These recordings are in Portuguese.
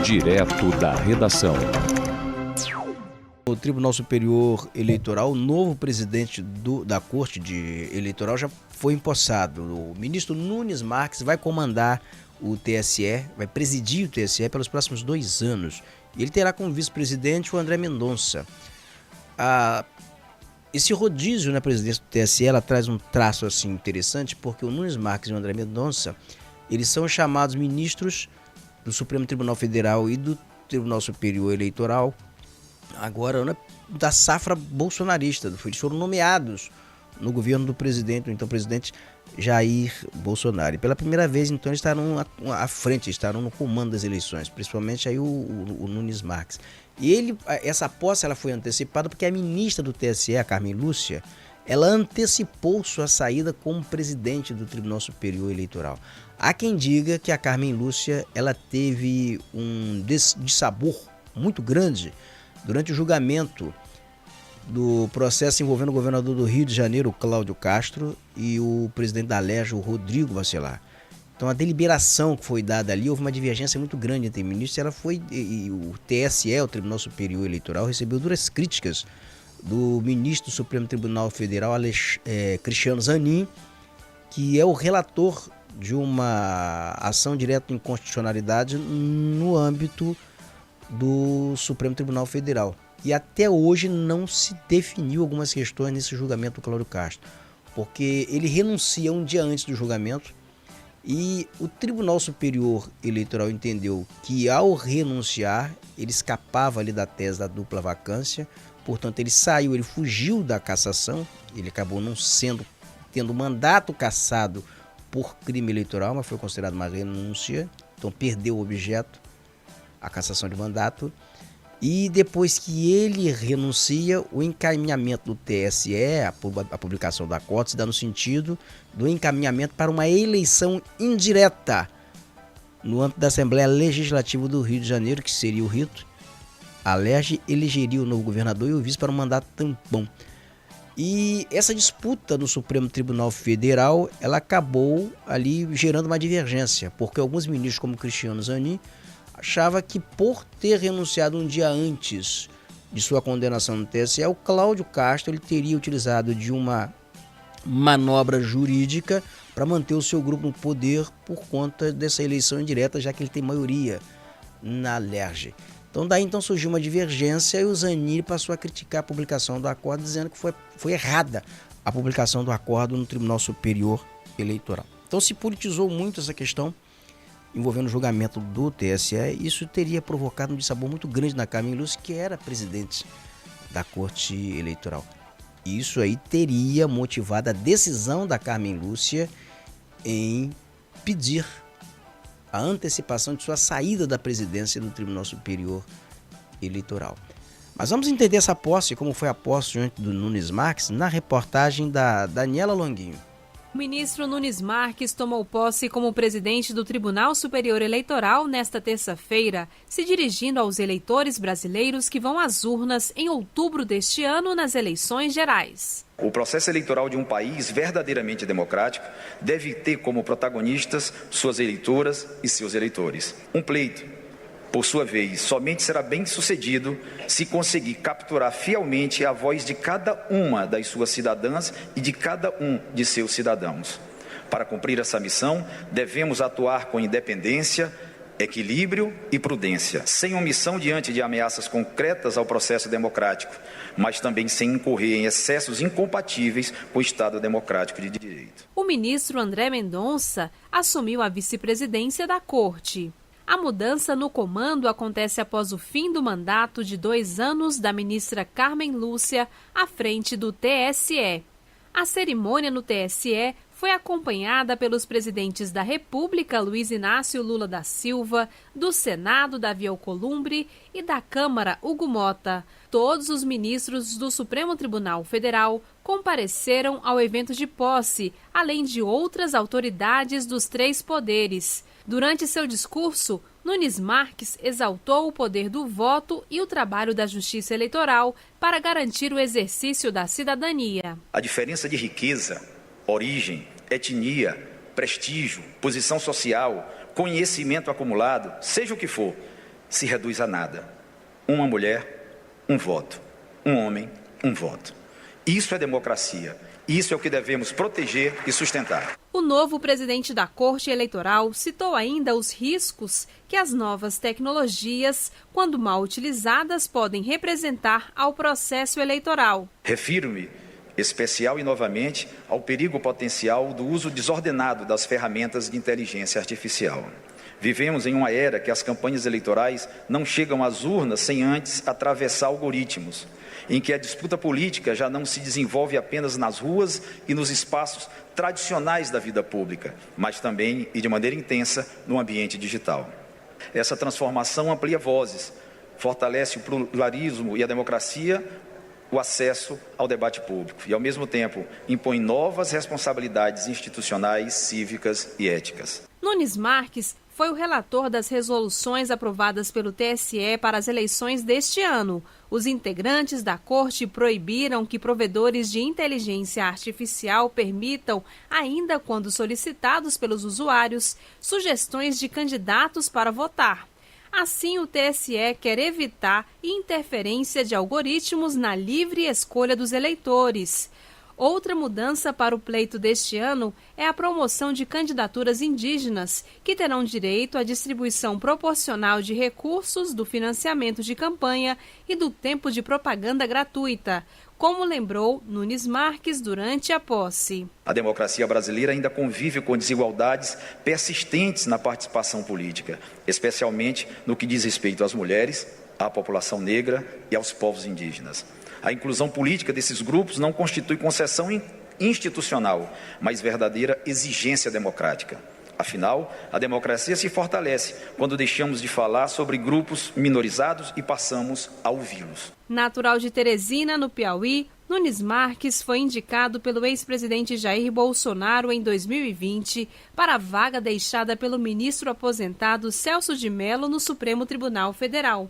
Direto da redação. O Tribunal Superior Eleitoral, o novo presidente da Corte Eleitoral já foi empossado. O ministro Nunes Marques vai comandar o TSE, vai presidir o TSE pelos próximos 2 anos. Ele terá como vice-presidente o André Mendonça. Esse rodízio na presidência do TSE, ela traz um traço assim interessante, porque o Nunes Marques e o André Mendonça, eles são chamados ministros do Supremo Tribunal Federal e do Tribunal Superior Eleitoral, agora da safra bolsonarista. Eles foram nomeados no governo do presidente, então presidente Jair Bolsonaro. E pela primeira vez, então, eles estarão à frente, estarão no comando das eleições, principalmente aí o Nunes Marques. E essa posse ela foi antecipada porque a ministra do TSE, a Carmen Lúcia, ela antecipou sua saída como presidente do Tribunal Superior Eleitoral. Há quem diga que a Carmen Lúcia ela teve um dissabor muito grande durante o julgamento do processo envolvendo o governador do Rio de Janeiro, Cláudio Castro, e o presidente da Alerj, o Rodrigo Bacelar. Então a deliberação que foi dada ali, houve uma divergência muito grande entre ministros, e o TSE, o Tribunal Superior Eleitoral, recebeu duras críticas do ministro do Supremo Tribunal Federal, Cristiano Zanin, que é o relator de uma ação direta de inconstitucionalidade no âmbito do Supremo Tribunal Federal. E até hoje não se definiu algumas questões nesse julgamento do Cláudio Castro, porque ele renuncia um dia antes do julgamento e o Tribunal Superior Eleitoral entendeu que ao renunciar ele escapava ali da tese da dupla vacância, portanto ele saiu, ele fugiu da cassação, ele acabou não tendo mandato cassado por crime eleitoral, mas foi considerado uma renúncia, então perdeu o objeto, a cassação de mandato. E depois que ele renuncia, o encaminhamento do TSE, a publicação da COT, se dá no sentido do encaminhamento para uma eleição indireta no âmbito da Assembleia Legislativa do Rio de Janeiro, que seria o rito. A Alerj elegeria o novo governador e o vice para um mandato tampão. E essa disputa no Supremo Tribunal Federal, ela acabou ali gerando uma divergência, porque alguns ministros, como Cristiano Zanin, achava que por ter renunciado um dia antes de sua condenação no TSE, o Cláudio Castro ele teria utilizado de uma manobra jurídica para manter o seu grupo no poder por conta dessa eleição indireta, já que ele tem maioria na Alerj. Então daí surgiu uma divergência e o Zanin passou a criticar a publicação do acordo, dizendo que foi errada a publicação do acordo no Tribunal Superior Eleitoral. Então se politizou muito essa questão envolvendo o julgamento do TSE, isso teria provocado um dissabor muito grande na Carmen Lúcia, que era presidente da Corte Eleitoral. Isso aí teria motivado a decisão da Carmen Lúcia em pedir a antecipação de sua saída da presidência do Tribunal Superior Eleitoral. Mas vamos entender essa posse, como foi a posse diante do Nunes Marques, na reportagem da Daniela Longuinho. O ministro Nunes Marques tomou posse como presidente do Tribunal Superior Eleitoral nesta terça-feira, se dirigindo aos eleitores brasileiros que vão às urnas em outubro deste ano nas eleições gerais. O processo eleitoral de um país verdadeiramente democrático deve ter como protagonistas suas eleitoras e seus eleitores. Um pleito, por sua vez, somente será bem-sucedido se conseguir capturar fielmente a voz de cada uma das suas cidadãs e de cada um de seus cidadãos. Para cumprir essa missão, devemos atuar com independência, equilíbrio e prudência, sem omissão diante de ameaças concretas ao processo democrático, mas também sem incorrer em excessos incompatíveis com o Estado democrático de direito. O ministro André Mendonça assumiu a vice-presidência da Corte. A mudança no comando acontece após o fim do mandato de 2 anos da ministra Carmen Lúcia à frente do TSE. A cerimônia no TSE foi acompanhada pelos presidentes da República, Luiz Inácio Lula da Silva, do Senado, Davi Alcolumbre, e da Câmara, Hugo Mota. Todos os ministros do Supremo Tribunal Federal compareceram ao evento de posse, além de outras autoridades dos 3 poderes. Durante seu discurso, Nunes Marques exaltou o poder do voto e o trabalho da Justiça Eleitoral para garantir o exercício da cidadania. A diferença de riqueza, origem, etnia, prestígio, posição social, conhecimento acumulado, seja o que for, se reduz a nada. Uma mulher, um voto. Um homem, um voto. Isso é democracia. Isso é o que devemos proteger e sustentar. O novo presidente da Corte Eleitoral citou ainda os riscos que as novas tecnologias, quando mal utilizadas, podem representar ao processo eleitoral. Refiro-me, especial e novamente, ao perigo potencial do uso desordenado das ferramentas de inteligência artificial. Vivemos em uma era que as campanhas eleitorais não chegam às urnas sem antes atravessar algoritmos, em que a disputa política já não se desenvolve apenas nas ruas e nos espaços tradicionais da vida pública, mas também e de maneira intensa no ambiente digital. Essa transformação amplia vozes, fortalece o pluralismo e a democracia, o acesso ao debate público e, ao mesmo tempo, impõe novas responsabilidades institucionais, cívicas e éticas. Nunes Marques foi o relator das resoluções aprovadas pelo TSE para as eleições deste ano. Os integrantes da corte proibiram que provedores de inteligência artificial permitam, ainda quando solicitados pelos usuários, sugestões de candidatos para votar. Assim, o TSE quer evitar interferência de algoritmos na livre escolha dos eleitores. Outra mudança para o pleito deste ano é a promoção de candidaturas indígenas, que terão direito à distribuição proporcional de recursos do financiamento de campanha e do tempo de propaganda gratuita, como lembrou Nunes Marques durante a posse. A democracia brasileira ainda convive com desigualdades persistentes na participação política, especialmente no que diz respeito às mulheres, à população negra e aos povos indígenas. A inclusão política desses grupos não constitui concessão institucional, mas verdadeira exigência democrática. Afinal, a democracia se fortalece quando deixamos de falar sobre grupos minorizados e passamos a ouvi-los. Natural de Teresina, no Piauí, Nunes Marques foi indicado pelo ex-presidente Jair Bolsonaro em 2020 para a vaga deixada pelo ministro aposentado Celso de Mello no Supremo Tribunal Federal.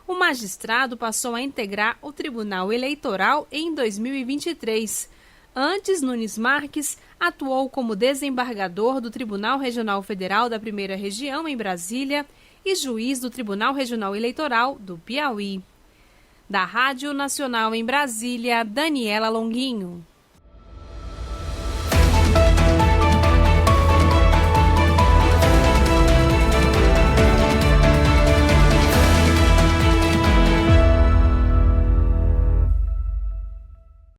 O magistrado passou a integrar o Tribunal Eleitoral em 2023. Antes, Nunes Marques atuou como desembargador do Tribunal Regional Federal da Primeira Região, em Brasília, e juiz do Tribunal Regional Eleitoral do Piauí. Da Rádio Nacional em Brasília, Daniela Longuinho.